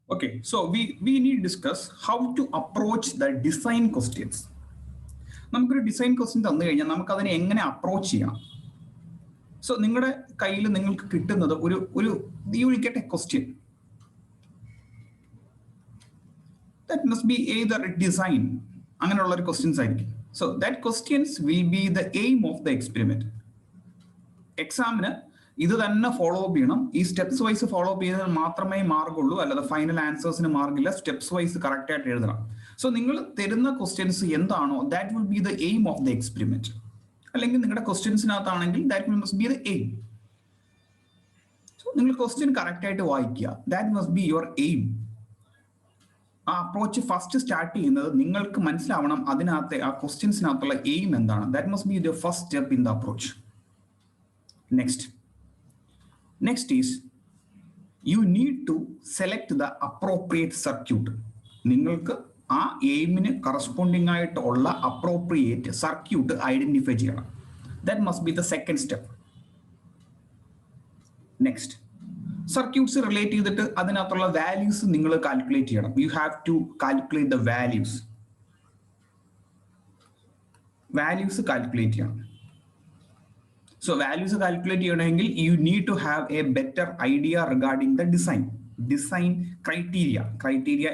Okay, so we need to discuss how to approach the design questions. നമുക്കൊരു design question തന്നു കഴിഞ്ഞാൽ നമുക്ക് അതിനെ എങ്ങനെ അപ്രോച്ച് ചെയ്യണം. സോ നിങ്ങളുടെ കയ്യിൽ നിങ്ങൾക്ക് കിട്ടുന്നത് ഒരു U will get A question that must B either design അങ്ങനെയുള്ള ഒരു ക്വസ്റ്റ്യൻസ് ആയിരിക്കും. So that questions will be the aim of the experiment. എക്സാമിന് ഇത് തന്നെ ഫോളോ അപ്പ് ചെയ്യണം. ഈ സ്റ്റെപ്സ് വൈസ് ഫോളോ അപ്പ് ചെയ്താൽ മാത്രമേ മാർക്കുള്ളൂ, അല്ലാതെ ഫൈനൽ ആൻസേഴ്സിന് മാർക്കില്ല. സ്റ്റെപ്സ് വൈസ് കറക്റ്റ് ആയിട്ട് എഴുതണം. സോ നിങ്ങൾ തരുന്ന ക്വസ്റ്റ്യൻസ് എന്താണോ that will be the aim of the experiment. അല്ലെങ്കിൽ നിങ്ങളുടെ ക്വസ്റ്റ്യൻസിനകത്താണെങ്കിൽ that must be the aim. So നിങ്ങൾ ക്വസ്റ്റ്യൻ കറക്റ്റ് ആയിട്ട് വായിക്കുക. That must be your aim. ആ അപ്രോച്ച് ഫസ്റ്റ് സ്റ്റാർട്ട് ചെയ്യുന്നത് നിങ്ങൾക്ക് മനസ്സിലാവണം അതിനകത്തെ ആ ക്വസ്റ്റ്യൻസിനകത്തുള്ള എയിം എന്താണ്. That must be the first step in the approach. Next is you need to select the appropriate circuit. നിങ്ങൾക്ക് ആ എയിമിന് കറസ്പോണ്ടിങ് ആയിട്ടുള്ള അപ്രോപ്രിയേറ്റ് സർക്യൂട്ട് ഐഡന്റിഫൈ ചെയ്യണം. That must be the second step. Next, circuits relate ചെയ്തിട്ട് അതിനകത്തുള്ള values നിങ്ങൾ calculate ചെയ്യണം. You have to calculate the values calculate ചെയ്യണം. So values calculate ചെയ്യണമെങ്കിൽ you need to have a better idea regarding the design criteria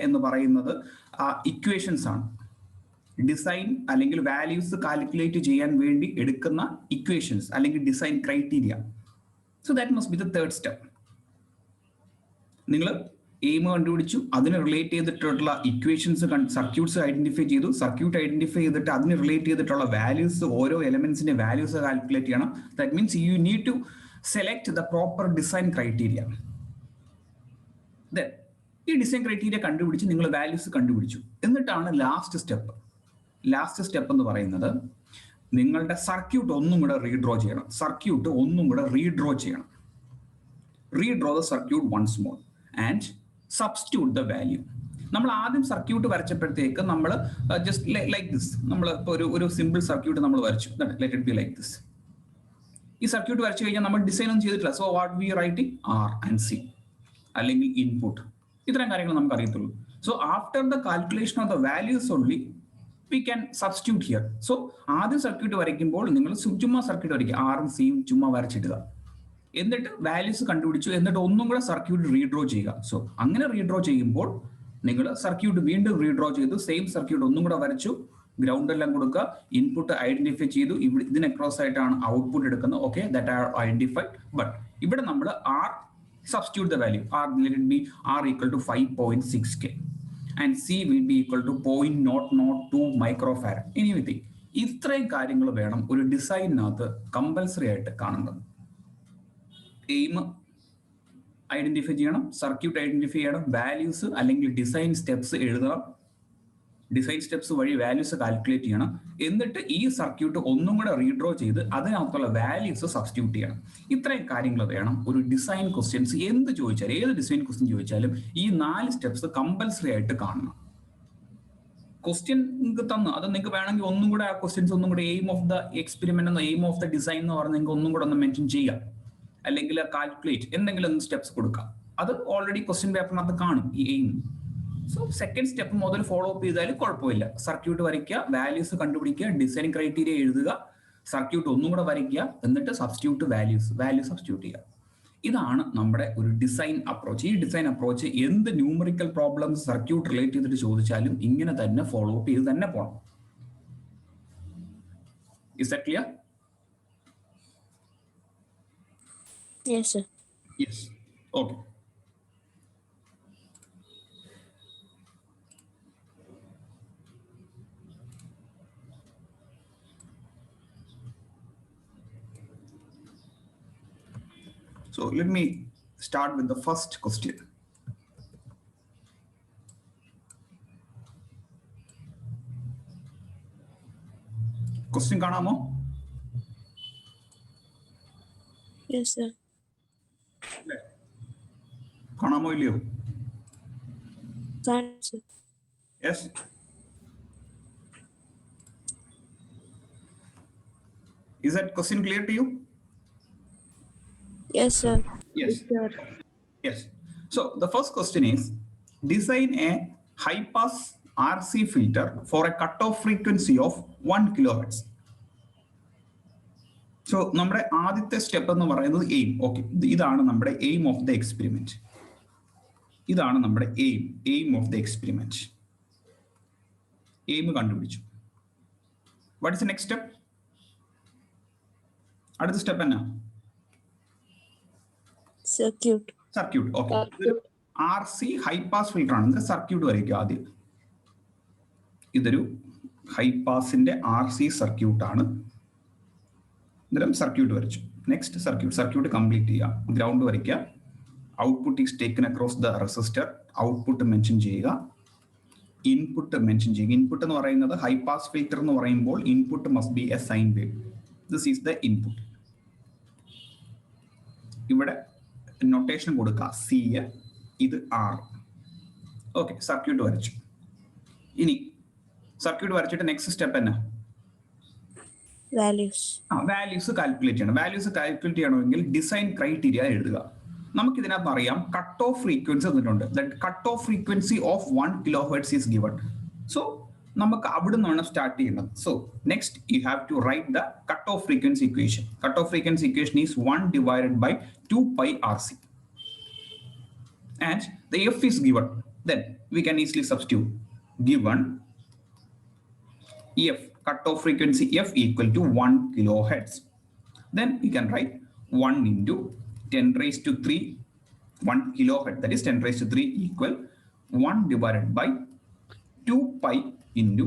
എന്ന് പറയുന്നത് equations ആണ്. Design അല്ലെങ്കിൽ വാല്യൂസ് കാൽക്കുലേറ്റ് ചെയ്യാൻ വേണ്ടി എടുക്കുന്ന ഇക്വേഷൻസ് അല്ലെങ്കിൽ design criteria. So that must be the third step. നിങ്ങൾ എയിം കണ്ടുപിടിച്ചു, അതിന് റിലേറ്റ് ചെയ്തിട്ടുള്ള ഇക്വേഷൻസ് സർക്യൂട്ട്സ് ഐഡന്റിഫൈ ചെയ്തു. സർക്യൂട്ട് ഐഡന്റിഫൈ ചെയ്തിട്ട് അതിന് റിലേറ്റ് ചെയ്തിട്ടുള്ള വാല്യൂസ്, ഓരോ എലമെന്റ്സിന്റെ വാല്യൂസ് കാൽക്കുലേറ്റ് ചെയ്യണം. That means you need to select the proper design criteria. ഈ ഡിസൈൻ ക്രൈറ്റീരിയ കണ്ടുപിടിച്ച് നിങ്ങൾ വാല്യൂസ് കണ്ടുപിടിച്ചു. എന്നിട്ടാണ് ലാസ്റ്റ് സ്റ്റെപ്പ് എന്ന് പറയുന്നത് നിങ്ങളുടെ സർക്യൂട്ട് ഒന്നും കൂടെ റീഡ്രോ ചെയ്യണം. Redraw the circuit once more and substitute the value. നമ്മൾ ആദ്യം സർക്യൂട്ട് വരച്ചപ്പോഴത്തേക്ക് നമ്മൾ ജസ്റ്റ് ലൈക്ക് ദിസ്, നമ്മൾ ഇപ്പോൾ ഒരു സിമ്പിൾ സർക്യൂട്ട് നമ്മൾ വരച്ചു. Let it be like this. ഈ സർക്യൂട്ട് വരച്ചു കഴിഞ്ഞാൽ നമ്മൾ ഡിസൈൻ ഒന്നും ചെയ്തിട്ടില്ല. So what we writing R and C അല്ലെങ്കിൽ ഇൻപുട്ട്, ഇത്തരം കാര്യങ്ങൾ നമുക്ക് അറിയത്തുള്ളൂ. So after the calculation of the values only we can substitute here. So ആദ്യം സർക്യൂട്ട് വരയ്ക്കുമ്പോൾ നിങ്ങൾ ചുമ്മാ സർക്യൂട്ട് വരയ്ക്കുക, ആറും സിയും ചുമ്മാ വരച്ചിടുക. എന്നിട്ട് വാല്യൂസ് കണ്ടുപിടിച്ചു, എന്നിട്ട് ഒന്നും കൂടെ സർക്യൂട്ട് റീഡ്രോ ചെയ്യുക. സോ അങ്ങനെ റീഡ്രോ ചെയ്യുമ്പോൾ നിങ്ങൾ സർക്യൂട്ട് വീണ്ടും റീഡ്രോ ചെയ്തു, സെയിം സർക്യൂട്ട് ഒന്നും കൂടെ വരച്ചു, ഗ്രൗണ്ട് എല്ലാം കൊടുക്കുക, ഇൻപുട്ട് ഐഡന്റിഫൈ ചെയ്തു. ഇതിന് അക്രോസ് ആയിട്ടാണ് ഔട്ട്പുട്ട് എടുക്കുന്നത്. Okay, that are identified. But ഇവിടെ നമ്മൾ are substitute the value. R let it be R equal to 5.6K and C will be equal to 0.002 microfarad. Anything ഇത്രയും കാര്യങ്ങൾ വേണം ഒരു ഡിസൈനിനകത്ത് കമ്പൽസറി ആയിട്ട് കാണുന്നത്. എയിം ഐഡന്റിഫൈ ചെയ്യണം, സർക്യൂട്ട് ഐഡന്റിഫൈ ചെയ്യണം, വാല്യൂസ് അല്ലെങ്കിൽ ഡിസൈൻ സ്റ്റെപ്സ് എഴുതണം, ഡിസൈൻ സ്റ്റെപ്സ് വഴി വാല്യൂസ് കാൽക്കുലേറ്റ് ചെയ്യണം. എന്നിട്ട് ഈ സർക്യൂട്ട് ഒന്നും കൂടെ റീഡ്രോ ചെയ്ത് അതിനകത്തുള്ള വാല്യൂസ് സബ്സ്റ്റിറ്റ്യൂട്ട് ചെയ്യണം. ഇത്രയും കാര്യങ്ങൾ വേണം ഒരു ഡിസൈൻ ക്വസ്റ്റ്യൻസ് എന്ത് ചോദിച്ചാലും, ഏത് ഡിസൈൻ ക്വസ്റ്റ്യൻ ചോദിച്ചാലും ഈ 4 സ്റ്റെപ്സ് കമ്പൽസറി ആയിട്ട് കാണണം. ക്വസ്റ്റ്യൻ നിങ്ങൾക്ക് തന്നു, അത് നിങ്ങൾക്ക് വേണമെങ്കിൽ ഒന്നും കൂടെ ആ ക്വസ്റ്റ്യൻസ് ഒന്നും കൂടെ എയിം ഓഫ് ദ എക്സ്പെരിമെന്റ് എന്ന്, എയിം ഓഫ് ദ ഡിസൈൻ എന്ന് പറഞ്ഞ് നിങ്ങൾക്ക് ഒന്നും കൂടെ ഒന്ന് മെൻഷൻ ചെയ്യാം. അല്ലെങ്കിൽ കാൽക്കുലേറ്റ് എന്തെങ്കിലും ഒന്ന് സ്റ്റെപ്സ് കൊടുക്കാം. അത് ഓൾറെഡി ക്വസ്റ്റ്യൻ പേപ്പറിനകത്ത് കാണും ഈ എയിം. സോ സെക്കൻഡ് സ്റ്റെപ്പ് മുതൽ ഫോളോ അപ്പ് ചെയ്താലും കുഴപ്പമില്ല. സർക്യൂട്ട് വരയ്ക്കുക, വാല്യൂസ് കണ്ടുപിടിക്കുക, ഡിസൈൻ ക്രൈറ്റീരിയ എഴുതുക, സർക്യൂട്ട് ഒന്നും കൂടെ വരയ്ക്കുക, എന്നിട്ട് സബ്സ്റ്റിറ്റ്യൂട്ട് വാല്യൂ സബ്സ്റ്റിറ്റ്യൂട്ട് ചെയ്യുക. ഇതാണ് നമ്മുടെ ഒരു ഡിസൈൻ അപ്രോച്ച്. ഈ ഡിസൈൻ അപ്രോച്ച് എന്ത് ന്യൂമറിക്കൽ പ്രോബ്ലംസ് സർക്യൂട്ട് റിലേറ്റ് ചെയ്തിട്ട് ചോദിച്ചാലും ഇങ്ങനെ തന്നെ ഫോളോ അപ്പ് ചെയ്ത് തന്നെ പോകണം. Is that clear? Yes, sir. Yes. Okay. So let me start with the first question. Question കാണാമോ? Yes, sir. കാണാമോ ഇല്ലയോ? Sir. Yes. Is that question clear to you? Yes, sir. Yes. Sir. Yes. So the first question is, design a high pass RC filter for a cutoff frequency of 1 kilohertz. So നമ്മുടെ ആദ്യത്തെ step എന്ന് പറയുന്നത് aim. Okay, ഇതാണ് നമ്മുടെ aim of the experiment. ഇതാണ് നമ്മുടെ aim of the experiment. Aim കണ്ടുപിടിച്ചു. What is the next step? അടുത്ത സ്റ്റെപ്പ് എന്നാ? Circuit. Okay, RC high pass filter ആണ്. ഇതിന്റെ സർക്യൂട്ട് വരയ്ക്കുക ആദ്യം. ഇതൊരു ഹൈ പാസിന്റെ RC സർക്യൂട്ട് ആണ്. ഇതിലും സർക്യൂട്ട് വരച്ചു. നെക്സ്റ്റ് സർക്യൂട്ട് കംപ്ലീറ്റ് ചെയ്യുക. ഗ്രൗണ്ട് വരയ്ക്കുക. Output is taken across the resistor. Output mention ചെയ്യുക. ഇൻപുട്ട് മെൻഷൻ ചെയ്യുക. ഇൻപുട്ട് എന്ന് പറയുന്നത് ഹൈ പാസ് ഫിൽറ്റർ എന്ന് പറയുമ്പോൾ input must be A sine wave. This is the input. ഇവിടെ നൊട്ടേഷൻ കൊടുക്കുക. സി, ഇത് R. ഓക്കെ, സർക്യൂട്ട് വരച്ചു. ഇനി സർക്യൂട്ട് വരച്ചിട്ട് നെക്സ്റ്റ് സ്റ്റെപ്പ് എന്നാ? വാല്യൂസ് കാൽക്കുലേറ്റ് ചെയ്യണം. വാല്യൂസ് കാൽക്കുലേറ്റ് ചെയ്യണമെങ്കിൽ ഡിസൈൻ ക്രൈറ്റീരിയ എഴുതുക. നമുക്ക് ഇതിനകത്ത് അറിയാം കട്ട് ഓഫ് ഫ്രീക്വൻസി തന്നിട്ടുണ്ട്. Cut off frequency of 1 kilohertz is given. So നമുക്ക് അവിടെ നിന്നാണ് സ്റ്റാർട്ട് ചെയ്യുന്നത്. So next you have to write the cut off frequency equation. Cut off frequency equation is 1 divided by 2 pi RC. And the F is given. Then we can easily substitute. Given F, cut off frequency F equal to 1 kilohertz. Then we can write 1 into 10 raised to 3, 1 kilohertz, that is 10 raised to 3 equal 1 divided by 2 pi into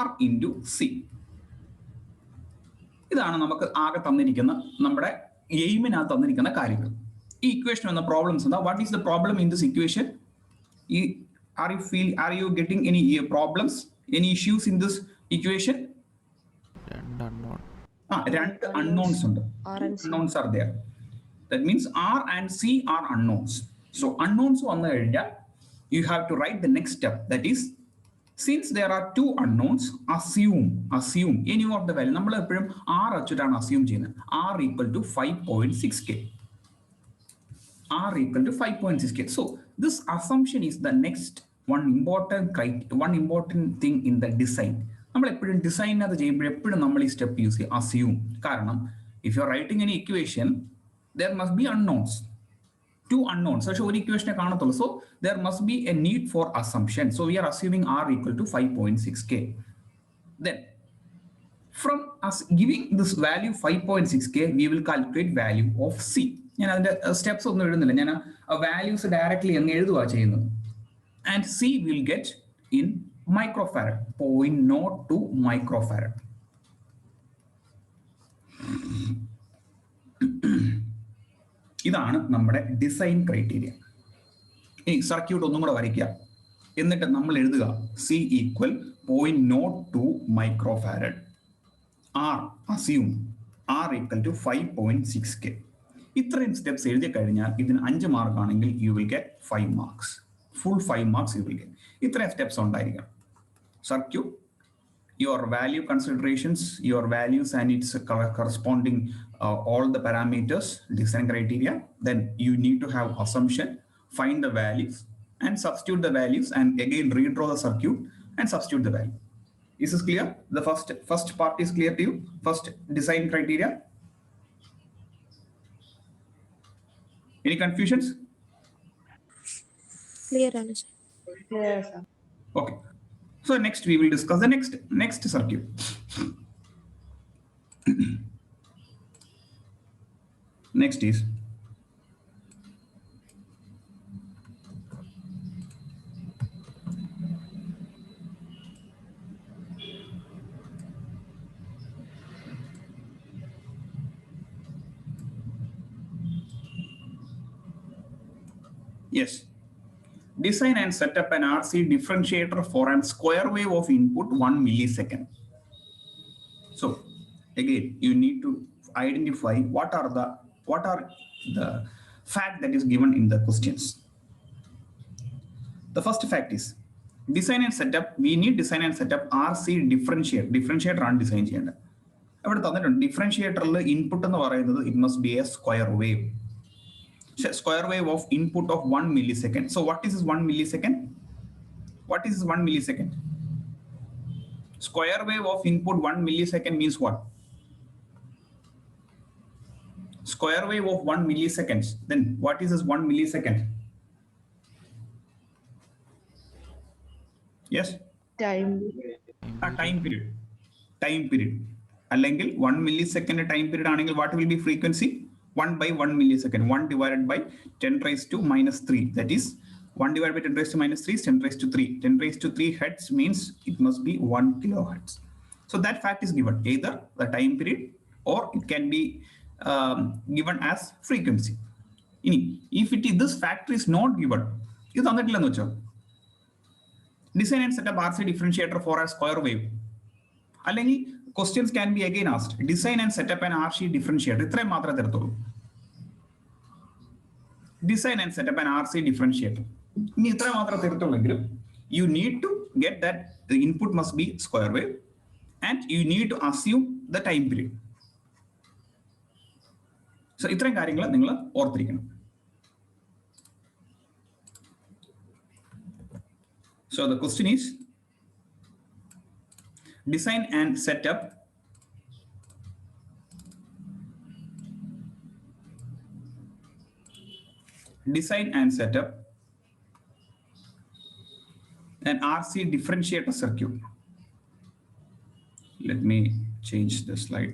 R into C. ഇതാണ് നമുക്ക് ആകെ തന്നിരിക്കുന്ന നമ്മുടെ എയിമിനകത്ത് തന്നിരിക്കുന്ന കാര്യങ്ങൾ. ഈ equation എന്ന problems എന്താ? What is the problem in this equation? Are you getting any problems, any issues in this equation? രണ്ട് unknowns ഉണ്ട്. Unknowns are there. That means R and C are unknowns. So unknowns വന്നു കഴിഞ്ഞാൽ you have to write the next step. That is, since there are two unknowns, assume any of the value. നമ്മൾ എപ്പോഴും R വെച്ചിട്ടാണ് assume ചെയ്യുന്നത്. R equal to 5.6K. R equal to 5.6K. So this assumption is the next one important thing in the design. നമ്മൾ എപ്പോഴും ഡിസൈനകത്ത് ചെയ്യുമ്പോൾ എപ്പോഴും നമ്മൾ ഈ സ്റ്റെപ്പ് യൂസ് ചെയ്യും, അസ്യൂം. കാരണം if you are writing any equation there must be unknowns, two unknowns. പക്ഷെ ഒരു ഇക്വേഷനെ കാണത്തുള്ളൂ. So there must be a need for assumption. So we are assuming R equal to 5.6K. Then from us giving this value 5.6K, we will calculate value of C. ഞാൻ അതിന്റെ steps ഒന്നും എഴുതുന്നില്ല, ഞാൻ values directly അങ്ങ് എഴുതുക ചെയ്യുന്നത്. And C will get in microfarad, 0.02 microfarad. ഇതാണ് നമ്മുടെ ഡിസൈൻ ക്രൈറ്റീരിയ. ഈ സർക്യൂട്ട് ഒന്നും കൂടെ വരയ്ക്കുക. എന്നിട്ട് നമ്മൾ എഴുതുക C equal 0.02 microfarad. R assume R equal to 5.6K. ഇത്രയും സ്റ്റെപ്സ് എഴുതി കഴിഞ്ഞാൽ ഇതിന് 5 മാർക്ക് ആണെങ്കിൽ U will get 5 marks. Full 5 marks you will get. ഇത്രയും സ്റ്റെപ്സ് ഉണ്ടായിരിക്കണം. Circuit, your value considerations, your values and its corresponding all the parameters, design criteria. Then you need to have assumption, find the values and substitute the values, and again redraw the circuit and substitute the value. Is this clear? The first part is clear to you? First design criteria. Any confusions? Clear answer. Yes, sir. Okay. So next we will discuss the next circuit. Next is yes. Design and set up an RC differentiator for a square wave of input 1 millisecond. So again, you need to identify what are the fact that is given in the questions. The first fact is design and setup. We need design and setup RC differentiator ആണ് design ചെയ്യേണ്ടത്. അവിടെ തന്നിട്ടുണ്ട് ഡിഫറൻഷിയേറ്ററിൽ input എന്ന് പറയുന്നത് it must be a square wave. square wave of input of 1 millisecond. So what is this 1 millisecond? What is this 1 millisecond? Square wave of input 1 millisecond means what? Square wave of 1 milliseconds. Then what is this 1 millisecond? Yes? Time. Time period. Time period. അല്ലെങ്കിൽ 1 millisecond time period ആണെങ്കിൽ what will be frequency? 1 by 1 millisecond. 1 divided by 10 raised to minus 3. That is 1 divided by 10 raised to minus 3 is 10 raised to 3. 10 raised to 3 hertz means it must be 1 kilohertz. So that fact is given either the time period or it can be given as frequency. If this factor is not given, ഇത് തന്നിട്ടില്ലെന്ന് വെച്ചോ, design and set up RC differentiator for a square wave. അല്ലെങ്കിൽ questions can be again asked. Design and set up an RC differentiator. ഇത്രയും മാത്രമേ തരത്തുള്ളൂ. Design and set up an RC differentiator. ഇനി ഇത്ര മാത്രമേ തരത്തുള്ളെങ്കിലും you need to get that the input must be square wave and you need to assume the time period. So ഇത്രയും കാര്യങ്ങൾ നിങ്ങൾ ഓർത്തിരിക്കണം. So the question is design and set up an RC differentiator circuit. Let me change the slide.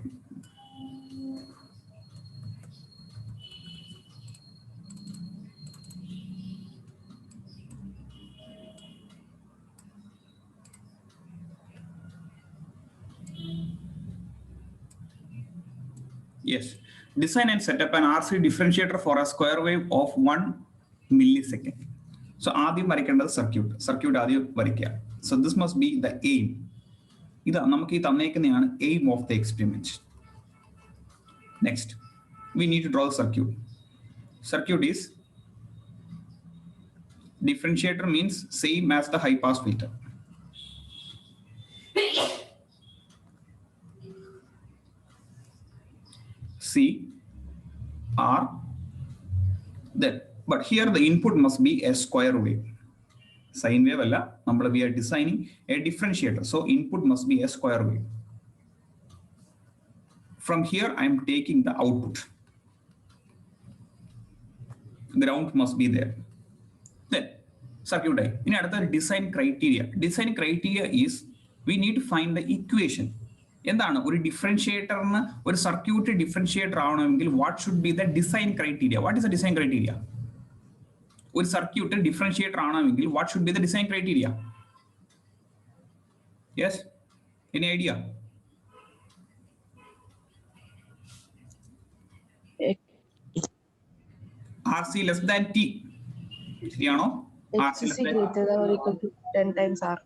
Yes, design and set up an RC differentiator for a square wave of 1 millisecond. So ആദ്യം വരയ്ക്കേണ്ടത് circuit ആദ്യം വരയ്ക്കുക. So this must be the aim. ഇത് നമുക്ക് ഈ തന്നേക്കുന്നതാണ് aim of the experiment. Next, we need to draw the circuit. Circuit is differentiator means same as the high pass filter. C R then, but here the input must be a square wave. Sine wave alla, we are designing a differentiator, so input must be a square wave. From here I am taking the output. Ground must be there. Then circuit die. In another design criteria. Design criteria is we need to find the equation. എന്താണ് ഒരു ഡിഫറൻഷിയേറ്ററിന് ഒരു circuit differentiator ആവണമെങ്കിൽ what should be the design criteria? What is the design criteria? ഒരു circuit differentiator ആവണമെങ്കിൽ what should be the design criteria? Yes, any idea? RC less than T. ശരിയാണോ? RC less than greater than or equal to 10 times R.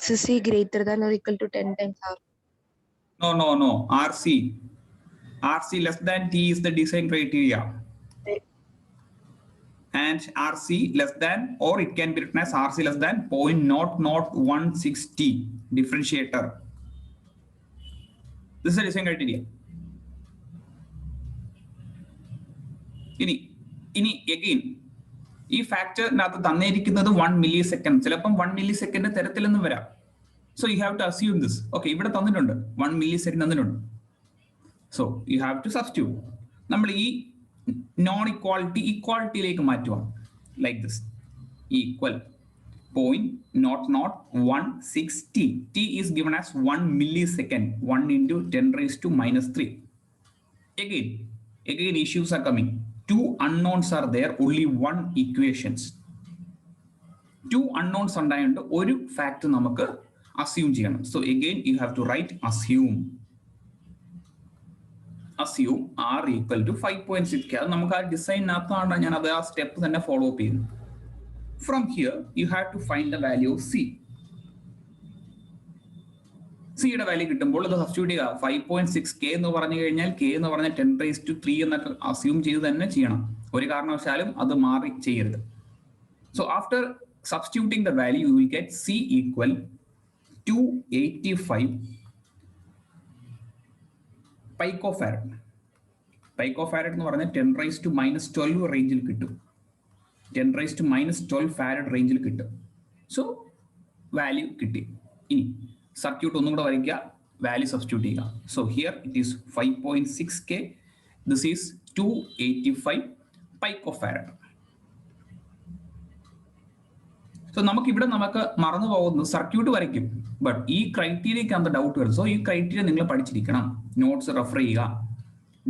XC greater than or equal to 10 times R. No. RC less than T is the design criteria. And RC less than, or it can be written as RC less than 0.0016 T differentiator. This is the design criteria. ഇനി again ഈ ഫാക്ടറിനകത്ത് തന്നിരിക്കുന്നത് 1 millisecond. ചിലപ്പം 1 millisecond തരത്തിലെന്നും വരാം. So you have to assume this. Okay, ഇവിടെ തന്നിട്ടുണ്ട് 1 millisecond തന്നിട്ടുണ്ട്. So you have to substitute. നമ്മൾ ഈ നോൺ ഇക്വാളിറ്റിയിലേക്ക് മാറ്റുക. Like this. Equal 0.0016 T. T is given as 1 millisecond. 1 into 10 raised to minus 3. Again issues are coming. Two unknowns are there, only one equations. Two unknowns ഉണ്ടായതുകൊണ്ട് ഒരു fact നമുക്ക് assume ചെയ്യണം. So again you have to write assume R equal to 5.6K. അത് നമുക്ക് ആ ഡിസൈനകത്താണ് ഞാൻ അത് ആ സ്റ്റെപ്പ് തന്നെ ഫോളോ അപ്പ് ചെയ്യുന്നു. From here you have to find the value of C. സിയുടെ വാല്യൂ കിട്ടുമ്പോൾ ഇത് സബ്സ്റ്റിറ്റ്യൂട്ട് ചെയ്യുക. 5.6K എന്ന് പറഞ്ഞു കഴിഞ്ഞാൽ K എന്ന് പറഞ്ഞാൽ 10 raised to 3 എന്നൊക്കെ അസ്യൂം ചെയ്ത് തന്നെ ചെയ്യണം. ഒരു കാരണവശാലും അത് മാറി ചെയ്യരുത്. So after substituting the value you will get C equal 285 picofarad. പൈക്കോഫാരഡ് എന്ന് പറഞ്ഞാൽ 10⁻⁻12 റേഞ്ചിൽ കിട്ടും. 10⁻⁻12 ഫാരഡ് റേഞ്ചിൽ കിട്ടും. സോ വാല്യൂ കിട്ടി. ഇനി സർക്യൂട്ട് ഒന്നും കൂടെ വരയ്ക്കുക, വാല്യൂ സബ്സ്റ്റിറ്റ്യൂട്ട് ചെയ്യുക. So here it is 5.6K. This is 285 picofarad. So നമുക്ക് മറന്നു പോകുന്നത് സർക്യൂട്ട് വരയ്ക്കും, ബട്ട് ഈ ക്രൈറ്റീരിയക്കാണ് ഡൗട്ട് വരും. സോ ഈ ക്രൈറ്റീരിയ നിങ്ങൾ പഠിച്ചിരിക്കണം. നോട്ട്സ് റെഫർ ചെയ്യുക,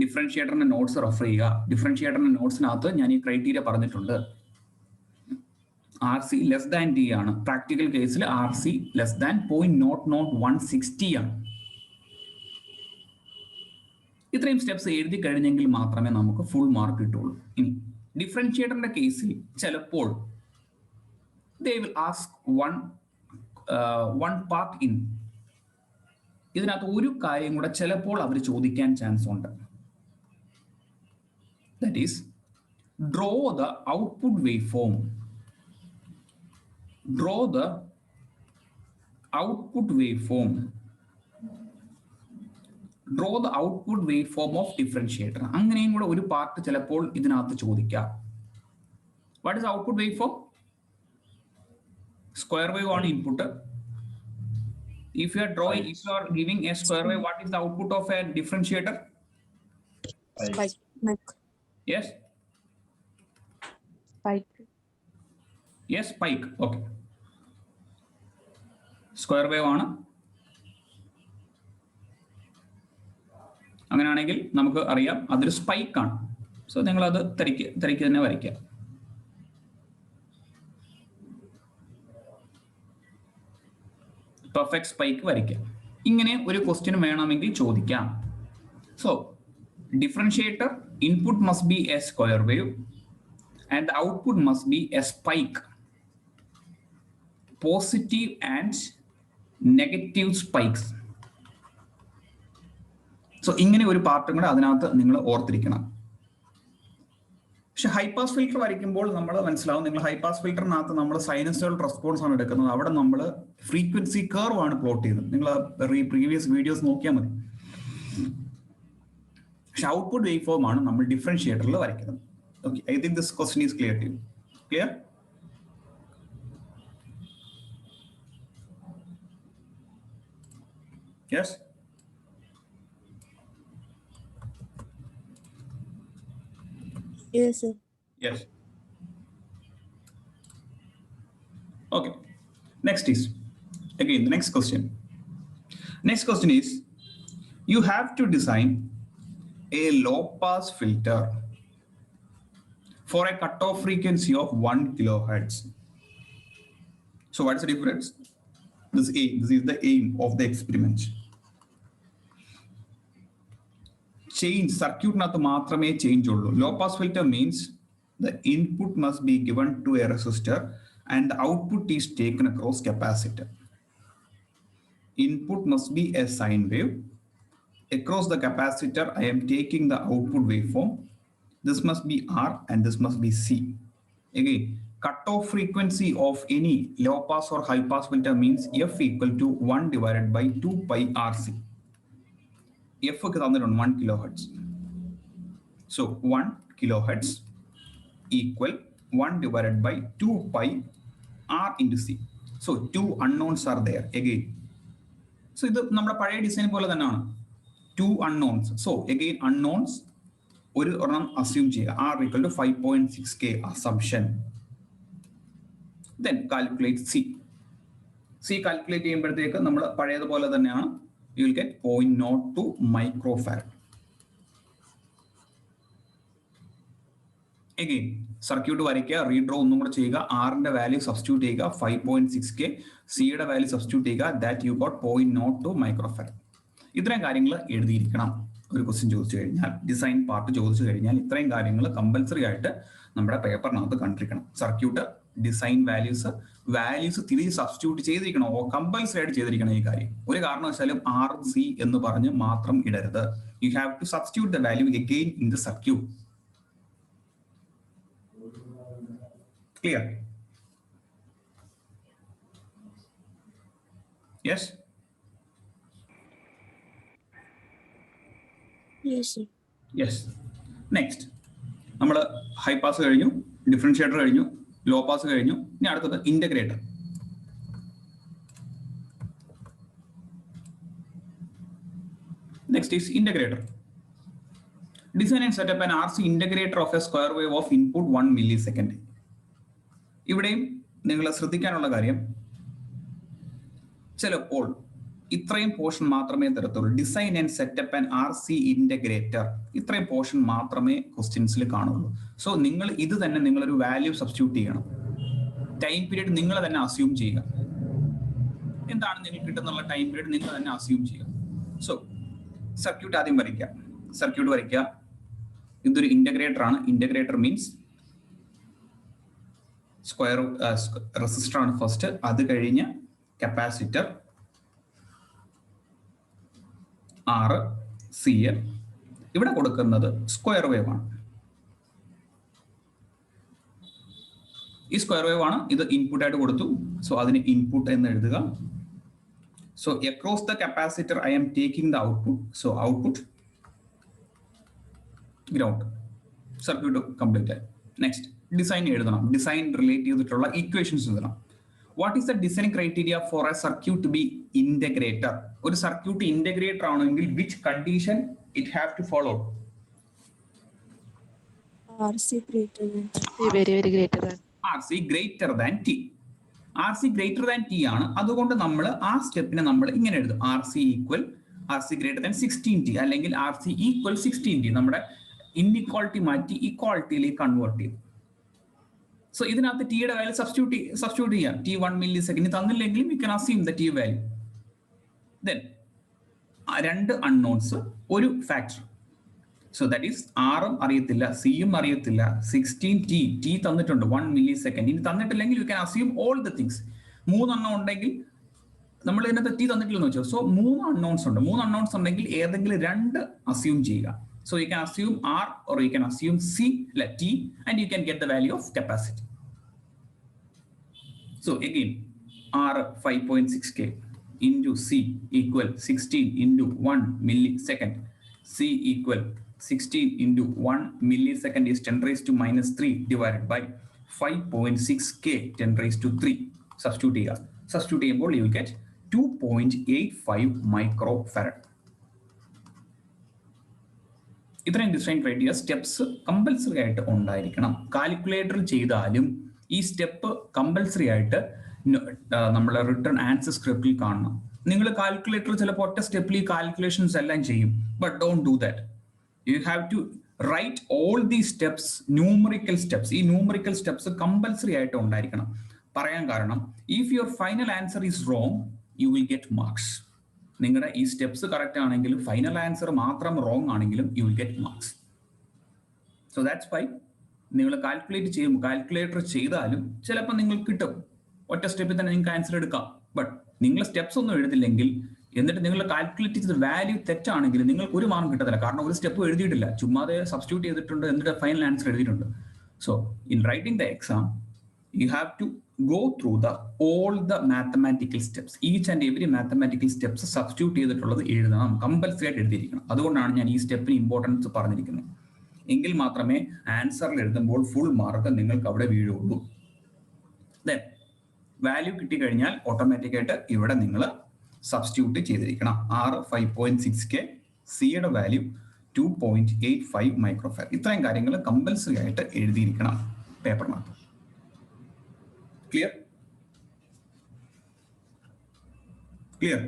ഡിഫറൻഷിയേറ്ററിന്റെ നോട്ട്സ് റെഫർ ചെയ്യുക. ഡിഫറൻഷിയേറ്ററിന്റെ നോട്ട്സിനകത്ത് ഞാൻ ഈ ക്രൈറ്റീരിയ പറഞ്ഞിട്ടുണ്ട്. RC ലെസ് ദാൻ D ആണ്. പ്രാക്ടിക്കൽ കേസിൽ RC ലെസ് ദാൻ 0.00160 ആണ്. ഇത്രയും സ്റ്റെപ്സ് എഴുതി കഴിഞ്ഞെങ്കിൽ മാത്രമേ നമുക്ക് ഫുൾ മാർക്ക് കിട്ടുള്ളൂ. ഇനി ഡിഫറൻഷിയേറ്ററിന്റെ കേസിൽ ചിലപ്പോൾ they will ask one part in. ഇതിനകത്ത് ഒരു കാര്യം കൂടെ ചിലപ്പോൾ അവർ ചോദിക്കാൻ ചാൻസ് ഉണ്ട്. That is, draw the output waveform. Draw the output waveform. Draw the output waveform of differentiator. അങ്ങനെയും കൂടെ ഒരു പാർട്ട് ചിലപ്പോൾ ഇതിനകത്ത് ചോദിക്കാം. What is output waveform? Square wave on input. If you are giving a square wave, what is the output of a differentiator? Spike. Yes. Spike. Yes, spike. Okay. Square wave ആണ്. അങ്ങനെയാണെങ്കിൽ നമുക്ക് അറിയാം അതൊരു spike ആണ്. So നിങ്ങൾ അത് തരിക്ക് തന്നെ വരയ്ക്കുക. പെർഫെക്റ്റ് സ്പൈക്ക് വരയ്ക്കുക. ഇങ്ങനെ ഒരു ക്വസ്റ്റ്യൻ വേണമെങ്കിൽ ചോദിക്കാം. So differentiator input must be A square wave and the output must be a spike, positive and negative spikes. So ഇങ്ങനെ ഒരു പാർട്ടും കൂടെ അതിനകത്ത് നിങ്ങൾ ഓർത്തിരിക്കണം. പക്ഷെ ഹൈ പാസ് ഫിൽറ്റർ വരയ്ക്കുമ്പോൾ നമ്മൾ മനസ്സിലാവും, നിങ്ങൾ ഹൈ പാസ് ഫിൽറ്ററിനകത്ത് നമ്മൾ സൈനസോയ്ഡൽ റെസ്പോൺസ് ആണ് എടുക്കുന്നത്. അവിടെ നമ്മൾ ഫ്രീക്വൻസി കർവ് ആണ് പ്ലോട്ട് ചെയ്തത്. നിങ്ങൾ പ്രീവിയസ് വീഡിയോസ് നോക്കിയാൽ മതി. പക്ഷെ ഔട്ട്പുട്ട് വേവ് ഫോം ആണ് നമ്മൾ ഡിഫറൻഷിയേറ്ററിൽ വരയ്ക്കുന്നത്. Okay, I think this question is clear to you. Clear? Yes? Yes, sir. Yes. Okay. Next is, again, the next question. Next question is, you have to design a low pass filter for a cutoff frequency of 1 kilohertz. So what is the difference? This is the aim of the experiment. Change circuit not maatrame change ullu. Low pass filter means the input must be given to a resistor and the output is taken across capacitor. Input must be a sine wave. Across the capacitor, I am taking the output waveform. This must be R and this must be C. Again, cutoff frequency of any low pass or high pass filter means F equal to 1 divided by 2 pi RC. F is 1 kilohertz. So 1 kilohertz equal 1 divided by 2 pi R into C. So 2 unknowns are there again. So ഇത് നമ്മുടെ പഴയ design പോലെ തന്നെയാണ്. 2 unknowns. So again unknowns. ഒരു ഒരെണ്ണം assume ചെയ്യുക. R equal to 5.6K assumption. Then calculate C. C calculate ചെയ്യുമ്പോഴത്തേക്ക് നമ്മൾ പഴയതുപോലെ തന്നെയാണ്. You will get 0.02 microfarad. Again, circuit വരയ്ക്കുക, റീഡ്രോ ഒന്നും കൂടെ ചെയ്യുക. ആറിന്റെ വാല്യൂ സബ്സ്റ്റിറ്റ്യൂട്ട് ചെയ്യുക 5.6K. സിയുടെ വാല്യൂ സബ്സ്റ്റിറ്റ്യൂട്ട് ചെയ്യുക. That you got 0.02 microfarad. ഇത്രയും കാര്യങ്ങൾ എഴുതിയിരിക്കണം. ഒരു ക്വസ്റ്റ്യൻ ചോദിച്ചു കഴിഞ്ഞാൽ, ഡിസൈൻ പാർട്ട് ചോദിച്ചു കഴിഞ്ഞാൽ ഇത്രയും കാര്യങ്ങൾ കമ്പൽസറി ആയിട്ട് നമ്മുടെ പേപ്പറിനകത്ത് കണ്ടിരിക്കണം. സർക്യൂട്ട്, ഡിസൈൻ വാല്യൂസ് തിരിച്ച് സബ്സ്റ്റിറ്റ്യൂട്ട് ചെയ്തിരിക്കണം. കമ്പൽസറി ആയിട്ട് ചെയ്തിരിക്കണം ഈ കാര്യം. ഒരു കാരണവശാലും RC എന്ന് പറഞ്ഞ് മാത്രം ഇടരുത്. You have to substitute the value again in the circuit. Clear? Yes? Yes, sir. Yes. Next നമ്മൾ ഹൈ പാസ് കഴിഞ്ഞു, ഡിഫറൻഷിയേറ്റർ കഴിഞ്ഞു, ലോ പാസ് കഴിഞ്ഞു. ഇനി അടുത്തത് integrator. Next is integrator. Design and set up an RC integrator of a square wave of input 1 millisecond. ഇവിടെയും നിങ്ങൾ ശ്രദ്ധിക്കാനുള്ള കാര്യം, ചിലപ്പോൾ ഇത്രയും പോർഷൻ മാത്രമേ തരത്തുള്ളൂ. Design and setup and RC integrator, ഇത്രയും പോർഷൻ മാത്രമേ ക്വസ്റ്റ്യൻസിൽ കാണുള്ളൂ. സോ നിങ്ങൾ ഇത് തന്നെ നിങ്ങളൊരു വാല്യൂ സബ്സ്റ്റിറ്റ്യൂട്ട് ചെയ്യണം. ടൈം പീരീഡ് നിങ്ങൾ തന്നെ അസ്യൂം ചെയ്യുക. എന്താണ് നിങ്ങൾക്ക് കിട്ടുന്നുള്ള ടൈം പീരീഡ് നിങ്ങൾ തന്നെ അസ്യൂം ചെയ്യുക. സോ സർക്യൂട്ട് ആദ്യം വരയ്ക്കുക. സർക്യൂട്ട് വരയ്ക്കുക. ഇതൊരു ഇന്റഗ്രേറ്റർ ആണ്. ഇന്റഗ്രേറ്റർ മീൻസ് സ്ക്വയർ റെസിസ്റ്റർ ആണ് ഫസ്റ്റ്, അത് കഴിഞ്ഞ് കപ്പാസിറ്റർ RCL. ഇവിടെ കൊടുക്കുന്നത് സ്ക്വയർ വേവ് ആണ്. ഈ സ്ക്വയർ വേവ് ആണ്. ഇത് ഇൻപുട്ട് ആയിട്ട് കൊടുത്തു. സോ അതിന് ഇൻപുട്ട് എന്ന് എഴുതുക. So across the capacitor, I am taking the output. So output ground. Circuit complete. Next, design എഴുതണം. Design relate ചെയ്തിട്ടുള്ള equations എഴുതണം. What is the design criteria for a circuit to be integrator? ഒരു circuit integrator ആണെങ്കിൽ which condition it have to follow? RC greater than very greater than. RC greater than T. RC greater than T ആണ്. അതുകൊണ്ട് നമ്മൾ ആ സ്റ്റെപ്പിനെ നമ്മൾ ഇങ്ങനെ എഴുതും. RC greater than 16T അല്ലെങ്കിൽ RC equal 16T. നമ്മുടെ ഇൻഇക്വാളിറ്റി മാറ്റി ഇക്വാളിറ്റിയിലേക്ക് കൺവേർട്ട് ചെയ്യും. സോ ഇതിനകത്ത് ടിയുടെ വാല്യൂ സബ്സ്റ്റിറ്റ്യൂട്ട് ചെയ്യാം. T 1 millisecond തന്നില്ലെങ്കിലും you can assume the T value. Then രണ്ട് അൺനോൺസ്, ഒരു ഫാക്ടർ. സോ ദാറ്റ് ഈസ് ആറും അറിയത്തില്ല, സിയും അറിയത്തില്ല, 16T ടി തന്നിട്ടുണ്ട് 1 millisecond. ഇനി തന്നിട്ടില്ലെങ്കിൽ you can assume all the things. 3 unknown ഉണ്ടെങ്കിൽ നമ്മൾ ഇതിനകത്ത് ടി തന്നിട്ടില്ലെന്ന് വെച്ചോ. സോ 3 അൺനോൺസ് ഉണ്ട്. 3 അൺനോൺസ് ഉണ്ടെങ്കിൽ ഏതെങ്കിലും 2 അസ്യൂം ചെയ്യുക. So you can assume R or you can assume C, T, and you can get the value of capacity. So again, R 5.6K into C equal 16 into 1 millisecond. C equal 16 into 1 millisecond is 10 raised to minus 3 divided by 5.6K 10 raised to 3. Substitute here. Substitute here, you will get 2.85 microfarad. ഇത്രയും design criteria steps compulsory ആയിട്ട് ഉണ്ടായിരിക്കണം. കാൽക്കുലേറ്ററിൽ ചെയ്താലും ഈ step compulsory ആയിട്ട് നമ്മൾ return answer സ്ക്രിപ്റ്റിൽ കാണണം. നിങ്ങൾ calculator ചിലപ്പോൾ ഒറ്റ സ്റ്റെപ്പിൽ ഈ കാൽക്കുലേഷൻസ് എല്ലാം ചെയ്യും. But don't do that. You have to write all the steps, numerical steps. ഈ ന്യൂമറിക്കൽ സ്റ്റെപ്സ് കമ്പൽസറി ആയിട്ട് ഉണ്ടായിരിക്കണം. പറയാൻ കാരണം, if your final answer is wrong you will get marks. നിങ്ങളുടെ ഈ സ്റ്റെപ്സ് കറക്റ്റ് ആണെങ്കിലും ഫൈനൽ ആൻസർ മാത്രം റോങ് ആണെങ്കിലും you will get marks. So that's why നിങ്ങൾ കാൽക്കുലേറ്റ് ചെയ്യുമ്പോൾ, കാൽക്കുലേറ്റർ ചെയ്താലും ചിലപ്പോൾ നിങ്ങൾക്ക് കിട്ടും. ഒറ്റ സ്റ്റെപ്പിൽ തന്നെ നിങ്ങൾക്ക് ആൻസർ എടുക്കാം. ബട്ട് നിങ്ങൾ സ്റ്റെപ്സ് ഒന്നും എഴുതില്ലെങ്കിൽ എന്നിട്ട് നിങ്ങൾ കാൽക്കുലേറ്റ് ചെയ്ത വാല്യൂ തെറ്റാണെങ്കിൽ നിങ്ങൾക്ക് ഒരു മാർക്ക് കിട്ടത്തില്ല. കാരണം ഒരു സ്റ്റെപ്പ് എഴുതിയിട്ടില്ല, ചുമ്മാതെ സബ്സ്റ്റിറ്റ്യൂട്ട് ചെയ്തിട്ടുണ്ട്, എന്നിട്ട് ഫൈനൽ ആൻസർ എഴുതിയിട്ടുണ്ട്. So in writing the exam you have to go through all the mathematical steps. Each and every mathematical steps substitute ചെയ്തിട്ടുള്ളത് എഴുതണം, കമ്പൽസറി ആയിട്ട് എഴുതിയിരിക്കണം. അതുകൊണ്ടാണ് ഞാൻ ഈ സ്റ്റെപ്പിന് ഇമ്പോർട്ടൻസ് പറഞ്ഞിരിക്കുന്നത്. എങ്കിൽ മാത്രമേ ആൻസറിൽ എഴുതുമ്പോൾ ഫുൾ മാർക്ക് നിങ്ങൾക്ക് അവിടെ വീഴുള്ളൂ. ദെൻ വാല്യൂ കിട്ടിക്കഴിഞ്ഞാൽ ഓട്ടോമാറ്റിക് ആയിട്ട് ഇവിടെ നിങ്ങൾ സബ്സ്റ്റിറ്റ്യൂട്ട് ചെയ്തിരിക്കണം. R 5.6K, സിയുടെ വാല്യൂ 2.85 മൈക്രോഫാരഡ്. ഇത്രയും കാര്യങ്ങൾ കമ്പൽസറി ആയിട്ട് എഴുതിയിരിക്കണം പേപ്പറിനകത്ത്. Clear? Clear?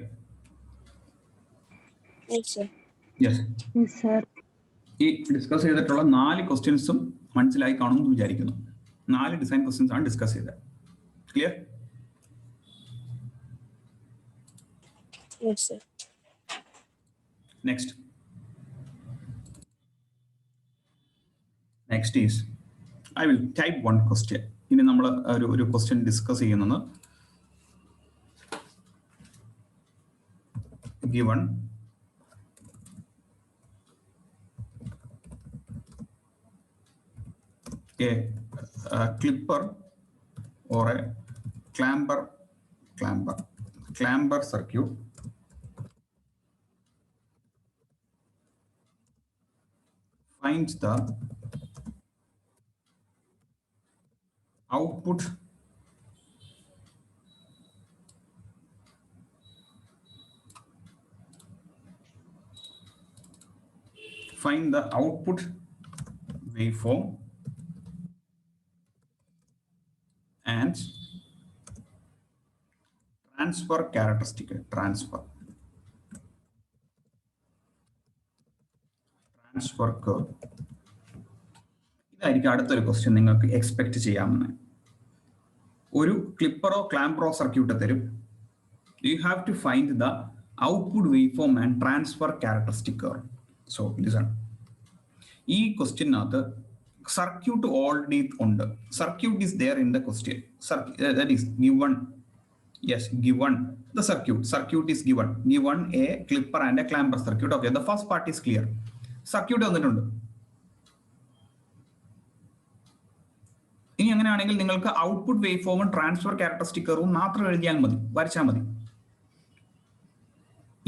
Yes, sir. Yes. Yes, sir. ഈ ഡിസ്കസ് ചെയ്തിട്ടുള്ള 4 ക്വസ്റ്റ്യൻസും മനസ്സിലായി കാണുമെന്ന് വിചാരിക്കുന്നു. 4 ഡിസൈൻ ക്വസ്റ്റ്യൻസ് ആണ് ഡിസ്കസ് ചെയ്തത്. Clear? Yes, sir. Next. Next is, I will type one question. ഇനി നമ്മൾ ഒരു ക്വസ്റ്റ്യൻ ഡിസ്കസ് ചെയ്യുന്നത് given a clipper or a clamper circuit find the output waveform and transfer characteristic. Transfer curve. ഇതായിരിക്കും അടുത്തൊരു question നിങ്ങൾക്ക് expect ചെയ്യാമെന്ന്. ഒരു ക്ലിപ്പറോ ക്ലാമ്പറോ circuit തരും. You have to find the output waveform and transfer characteristic curve. So listen. ഈ ക്വസ്റ്റ്യനകത്ത് circuit already ഉണ്ട്. Circuit is there in the question. That is given. Yes, given the circuit. Circuit is given. Given a clipper and a clamper circuit. Okay, the first part is clear. Circuit തന്നിട്ടുണ്ട്. ഇനി അങ്ങനെയാണെങ്കിൽ നിങ്ങൾക്ക് output wave ഫോമും transfer characteristic കർവും മാത്രം എഴുതിയാൽ മതി, വരച്ചാൽ മതി.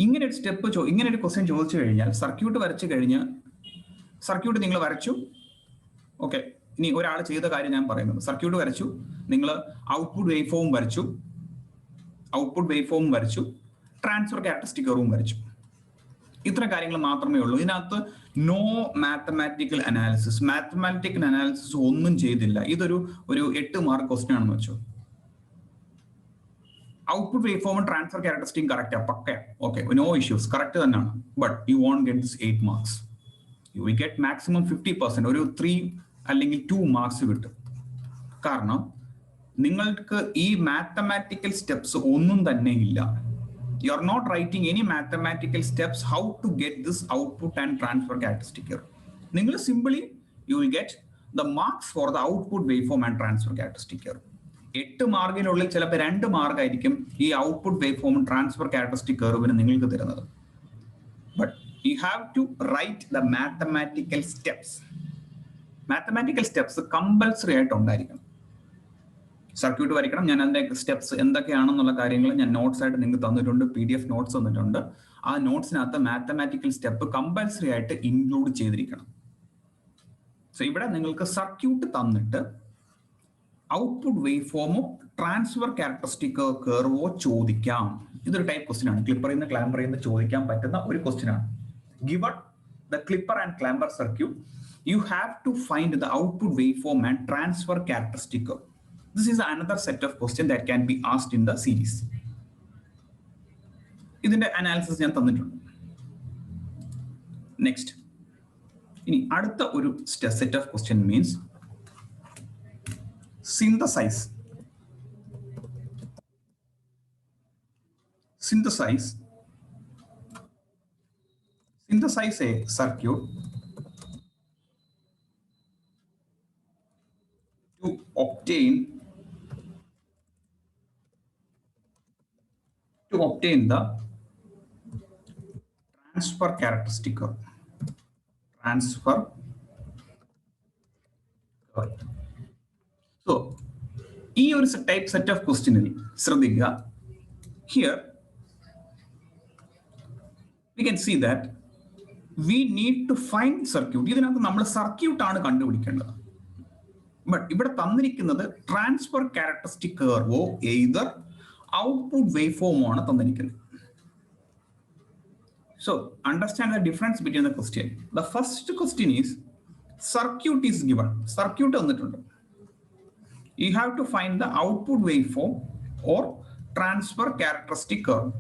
ഇങ്ങനെ ഒരു സ്റ്റെപ്പ് ഇങ്ങനെ ഒരു ക്വസ്റ്റ്യൻ ചോദിച്ചു കഴിഞ്ഞാൽ സർക്യൂട്ട് വരച്ചു കഴിഞ്ഞ് സർക്യൂട്ട് നിങ്ങൾ വരച്ചു. ഓക്കെ, ഇനി ഒരാൾ ചെയ്ത കാര്യം ഞാൻ പറയുന്നത്, സർക്യൂട്ട് വരച്ചു, നിങ്ങൾ ഔട്ട്പുട്ട് വേവ് ഫോം വരച്ചു, ട്രാൻസ്ഫർ ക്യാരക്ടറിസ്റ്റിക് കർവും വരച്ചു. ഇത്ര കാര്യങ്ങൾ മാത്രമേ ഉള്ളൂ. ഇതിനകത്ത് നോ മാത്തമാറ്റിക്കൽ അനാലിസിസ് ഒന്നും ചെയ്തില്ല. ഇതൊരു 8 മാർക്ക് ക്വസ്റ്റ്യൻ ആണെന്ന് വെച്ചോ. ഔട്ട്പുട്ട് വേവ് ഫോമും ട്രാൻസ്ഫർ ക്യാരക്ടറിസ്റ്റിക് കറക്റ്റാ, പക്കയാ, ഓക്കെ, നോ ഇഷ്യൂസ്, കറക്റ്റ് തന്നെയാണ്. But you won't get this 8 marks. You will get maximum 50%, ഒരു 3 അല്ലെങ്കിൽ 2 മാർക്സ് കിട്ടും. കാരണം നിങ്ങൾക്ക് ഈ മാത്തമാറ്റിക്കൽ സ്റ്റെപ്സ് ഒന്നും തന്നെ ഇല്ല. You are not writing any mathematical steps how to get this output and transfer characteristic curve. നിങ്ങൾ simply you will get the marks for the output waveform and transfer characteristic curve. 8 മാർക്കിനുള്ളിൽ ചിലപ്പോൾ 2 mark ആയിരിക്കും ഈ output വേവ്ഫോമും transfer characteristic കർവിന് നിങ്ങൾക്ക് തരുന്നത്. But you have to write the mathematical steps. Mathematical steps compulsory ആയിട്ട് ഉണ്ടായിരിക്കണം. Circuit വരയ്ക്കണം. ഞാൻ അതിന്റെ സ്റ്റെപ്സ് എന്തൊക്കെയാണെന്നുള്ള കാര്യങ്ങൾ ഞാൻ നോട്ട്സ് ആയിട്ട് നിങ്ങൾക്ക് തന്നിട്ടുണ്ട്, PDF നോട്ട്സ് തന്നിട്ടുണ്ട്. ആ നോട്ട്സിനകത്ത് മാത്തമാറ്റിക്കൽ സ്റ്റെപ്പ് കമ്പൽസറി ആയിട്ട് ഇൻക്ലൂഡ് ചെയ്തിരിക്കണം. സോ ഇവിടെ നിങ്ങൾക്ക് സർക്യൂട്ട് തന്നിട്ട് ഔട്ട്പുട്ട് വേവ് ഫോമോ ട്രാൻസ്ഫർ ക്യാരക്ടറിസ്റ്റിക് കർവോ ചോദിക്കാം. ഇതൊരു ടൈപ്പ് ക്വസ്റ്റ്യൻ ആണ്. ക്ലിപ്പറിൽ നിന്ന് ക്ലാമ്പറിൽ നിന്ന് ചോദിക്കാൻ പറ്റുന്ന ഒരു ക്വസ്റ്റ്യൻ ആണ്. Given the clipper and clamper circuit, you have to find the output waveform and transfer characteristic curve. This is another set of questions that can be asked in the series. ഇതിന്റെ analysis ഞാൻ തന്നിട്ടുണ്ട്. Next, ഇനി അടുത്ത ഒരു set of question means synthesize a circuit to obtain the transfer characteristic curve. So ഈ ഒരു type set of ക്വസ്റ്റ്യനിൽ ശ്രദ്ധിക്കുക. Here we can see that we need to find circuit. ഇതിനകത്ത് നമ്മൾ സർക്യൂട്ട് ആണ് കണ്ടുപിടിക്കേണ്ടത്. ബട്ട് ഇവിടെ തന്നിരിക്കുന്നത് ട്രാൻസ്ഫർ ക്യാരക്ടറിസ്റ്റിക് കർവോ എയ്തർ ഔട്ട്പുട്ട് വേവ് ഫോമോ ആണ് തന്നിരിക്കുന്നത്. So understand the difference between the question. The first question is circuit is given. Circuit തന്നിട്ടുണ്ട്. You have to find the output waveform or transfer characteristic curve.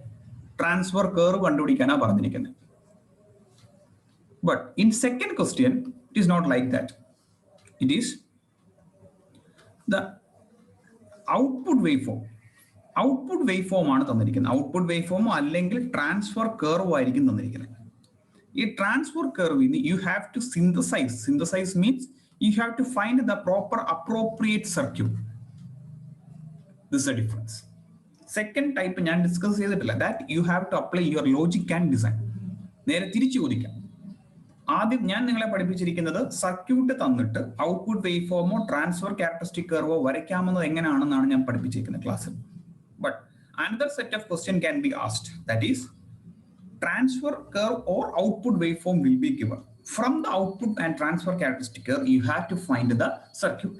Transfer curve കണ്ടുപിടിക്കാനാണ് പറഞ്ഞിരിക്കുന്നത്. But in second question, it is not like that. It is the output waveform. Output waveform ആണ് തന്നിരിക്കുന്നത്. Output വേവ്ഫോമോ അല്ലെങ്കിൽ transfer curve ആയിരിക്കും തന്നിരിക്കുന്നത്. ഈ transfer കർവിന് you have to synthesize. Synthesize means you have to find the proper appropriate circuit. This is the difference. Second type ഞാൻ discuss ചെയ്തിട്ടില്ല. That you have to apply your logic and design. നേരെ തിരിച്ചു ചോദിക്കാം. ആദ്യം ഞാൻ നിങ്ങളെ പഠിപ്പിച്ചിരിക്കുന്നത് circuit തന്നിട്ട് output wave ഫോമോ transfer characteristic കർവോ വരയ്ക്കാമെന്നത് എങ്ങനെയാണെന്നാണ് ഞാൻ പഠിപ്പിച്ചിരിക്കുന്നത് ക്ലാസ്സിൽ. But another set of question can be asked. That is transfer curve or output waveform will be given. From the output and transfer characteristic, you have to find the circuit.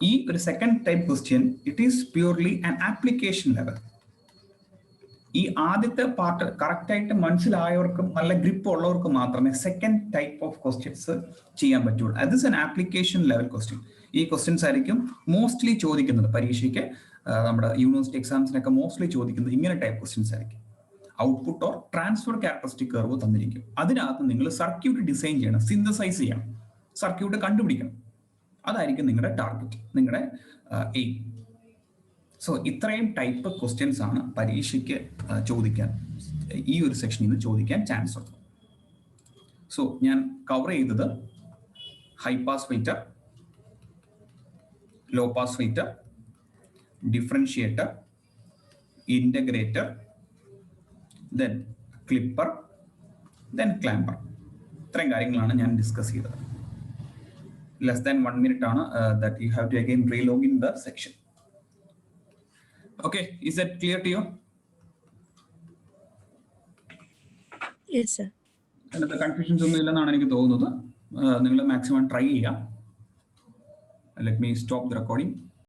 ഈ ഒരു second type question it is purely an application level. ഈ ആദ്യത്തെ part correct ആയിട്ട് മനസ്സിലായവർക്കും നല്ല grip ഉള്ളവർക്കും മാത്രമേ second type of questions ചെയ്യാൻ പറ്റുള്ളൂ. അത് is an application level question. ഈ ക്വസ്റ്റ്യൻസ് ആയിരിക്കും മോസ്റ്റ്ലി ചോദിക്കുന്നത് പരീക്ഷയ്ക്ക്, നമ്മുടെ യൂണിവേഴ്സിറ്റി എക്സാംസിനൊക്കെ മോസ്റ്റ്ലി ചോദിക്കുന്നത് ഇങ്ങനെ ടൈപ്പ് ക്വസ്റ്റ്യൻസ് ആയിരിക്കും. Output or transfer characteristic curve തന്നിരിക്കും. അതിനകത്ത് നിങ്ങൾ സർക്യൂട്ട് ഡിസൈൻ ചെയ്യണം, സിന്തസൈസ് ചെയ്യണം, സർക്യൂട്ട് കണ്ടുപിടിക്കണം. അതായിരിക്കും നിങ്ങളുടെ ടാർഗറ്റ്, നിങ്ങളുടെ എയിം. സോ ഇത്രയും ടൈപ്പ് ക്വസ്റ്റ്യൻസ് ആണ് പരീക്ഷയ്ക്ക് ചോദിക്കാൻ, ഈ ഒരു സെക്ഷനിൽ നിന്ന് ചോദിക്കാൻ ചാൻസ് ഉണ്ട്. സോ ഞാൻ കവർ ചെയ്തത് high pass filter, low pass filter, differentiator, integrator, then clipper, then clamper. ഇത്രയും കാര്യങ്ങളാണ് ഞാൻ ഡിസ്കസ് ചെയ്തത്. Less than 1 minute ആണ് that you have to again relog in the section. Okay, is that clear to you? Yes, sir. അതിനകത്ത് confusions ഒന്നും ഇല്ലെന്നാണ് എനിക്ക് തോന്നുന്നത്. നിങ്ങൾ മാക്സിമം ട്രൈ ചെയ്യാം. Let me stop the recording.